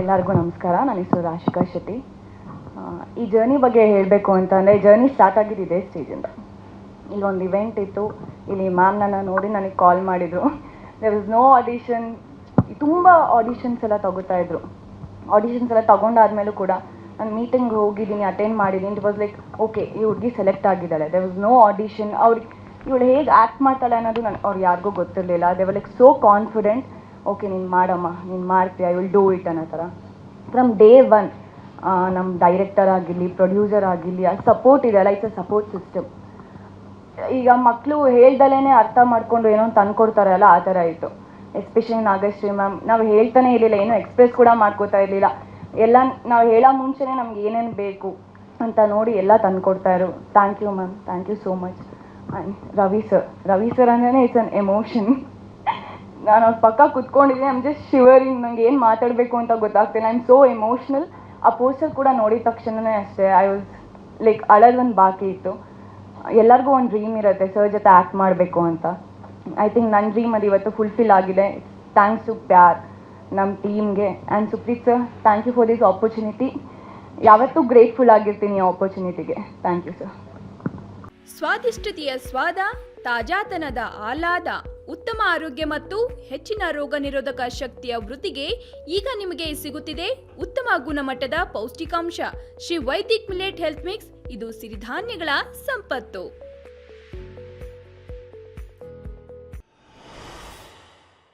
ಎಲ್ಲರಿಗೂ ನಮಸ್ಕಾರ. ನನ್ನ ಹೆಸರು ರಾಶಿಕಾ ಶೆಟ್ಟಿ. ಈ ಜರ್ನಿ ಬಗ್ಗೆ ಹೇಳಬೇಕು ಅಂತಂದರೆ, ಜರ್ನಿ ಸ್ಟಾರ್ಟ್ ಆಗಿದ್ದಿದೆ ಸ್ಟೇಜಿಂದ. ಇಲ್ಲೊಂದು ಇವೆಂಟ್ ಇತ್ತು, ಇಲ್ಲಿ ಮ್ಯಾಮ್ ನನ್ನ ನೋಡಿ ನನಗೆ ಕಾಲ್ ಮಾಡಿದರು. There is no audition. ತುಂಬ ಆಡಿಷನ್ಸ್ ಎಲ್ಲ ತಗೋತಾಯಿದ್ರು. ಆಡಿಷನ್ಸ್ ಎಲ್ಲ ತಗೊಂಡಾದ್ಮೇಲೂ ಕೂಡ ನಾನು ಮೀಟಿಂಗ್ ಹೋಗಿದ್ದೀನಿ, ಅಟೆಂಡ್ ಮಾಡಿದ್ದೀನಿ. ಇಟ್ ವಾಸ್ ಲೈಕ್ ಓಕೆ, ಈ ಹುಡುಗಿ ಸೆಲೆಕ್ಟ್ ಆಗಿದ್ದಾಳೆ. There was no audition. ಅವ್ರಿಗೆ ಇವಳು ಹೇಗೆ ಆ್ಯಕ್ಟ್ ಮಾಡ್ತಾಳೆ ಅನ್ನೋದು ಅವ್ರು ಯಾರಿಗೂ ಗೊತ್ತಿರಲಿಲ್ಲ. They were like so confident. Okay, ನೀನು ಮಾಡಮ್ಮ, ನೀನು ಮಾಡ್ತೀಯ, ಐ ವಿಲ್ ಡೂ ಇಟ್ ಅನ್ನೋ ಥರ. ಫ್ರಮ್ ಡೇ ಒನ್ ನಮ್ಮ ಡೈರೆಕ್ಟರ್ ಆಗಿರಲಿ, ಪ್ರೊಡ್ಯೂಸರ್ ಆಗಿರಲಿ, ಅದು ಸಪೋರ್ಟ್ ಇದೆಯಲ್ಲ, ಇಟ್ಸ್ ಅ ಸಪೋರ್ಟ್ ಸಿಸ್ಟಮ್. ಈಗ ಮಕ್ಕಳು ಹೇಳ್ದಲೇ ಅರ್ಥ ಮಾಡ್ಕೊಂಡು ಏನೋ ತಂದ್ಕೊಡ್ತಾರಲ್ಲ, ಆ ಥರ ಇತ್ತು. ಎಸ್ಪೆಷಲಿ ನಾಗಶ್ರೀ ಮ್ಯಾಮ್, ನಾವು ಹೇಳ್ತಾನೆ ಇರಲಿಲ್ಲ, ಏನೋ ಎಕ್ಸ್ಪ್ರೆಸ್ ಕೂಡ ಮಾಡ್ಕೋತಾ ಇರಲಿಲ್ಲ. ಎಲ್ಲ ನಾವು ಹೇಳೋ ಮುಂಚೆನೇ ನಮ್ಗೆ ಏನೇನು ಬೇಕು ಅಂತ ನೋಡಿ ಎಲ್ಲ ತಂದ್ಕೊಡ್ತಾಯಿದ್ರು. Thank you ma'am, thank you so much. And Ravi sir ಅಂದ್ರೆ ಇಟ್ಸ್ ಅನ್ ಎಮೋಷನ್. ನಾನು ಅವ್ರ ಪಕ್ಕ ಕುತ್ಕೊಂಡಿದ್ದೀನಿ, ಐಮ್ ಜಸ್ಟ್ ಶಿವರಿಂಗ್. ನಂಗೆ ಏನು ಮಾತಾಡಬೇಕು ಅಂತ ಗೊತ್ತಾಗ್ತಿಲ್ಲ. I am so emotional. ಆ ಪೋಸ್ಟರ್ ಕೂಡ ನೋಡಿದ ತಕ್ಷಣವೇ ಅಷ್ಟೇ ಐ ವಾಸ್ ಲೈಕ್ ಅಳೋದೊಂದು ಬಾಕಿ ಇತ್ತು. ಎಲ್ಲರಿಗೂ ಒಂದು ಡ್ರೀಮ್ ಇರುತ್ತೆ ಸರ್ ಜೊತೆ ಆ್ಯಕ್ಟ್ ಮಾಡಬೇಕು ಅಂತ. ಐ ಥಿಂಕ್ ನನ್ನ ಡ್ರೀಮ್ ಅದು ಇವತ್ತು ಫುಲ್ಫಿಲ್ ಆಗಿದೆ. ಥ್ಯಾಂಕ್ಸ್ ಟು ಪ್ಯಾರ್, ನಮ್ಮ ಟೀಮ್ಗೆ. And Supreeth sir, thank you for this opportunity. ಯಾವತ್ತೂ ಗ್ರೇಟ್ಫುಲ್ ಆಗಿರ್ತೀನಿ ಈ ಆಪರ್ಚುನಿಟಿಗೆ. Thank you sir. ಸ್ವಾದಿಷ್ಟತೆಯ ಸ್ವಾದ, ತಾಜಾತನದ ಆಹ್ಲಾದ, ಉತ್ತಮ ಆರೋಗ್ಯ ಮತ್ತು ಹೆಚ್ಚಿನ ರೋಗ ನಿರೋಧಕ ಶಕ್ತಿಯ ವೃದ್ಧಿಗೆ ಈಗ ನಿಮಗೆ ಸಿಗುತ್ತಿದೆ ಉತ್ತಮ ಗುಣಮಟ್ಟದ ಪೌಷ್ಟಿಕಾಂಶ. Shri Vaidik millet health mix. ಇದು ಸಿರಿಧಾನ್ಯಗಳ ಸಂಪತ್ತು.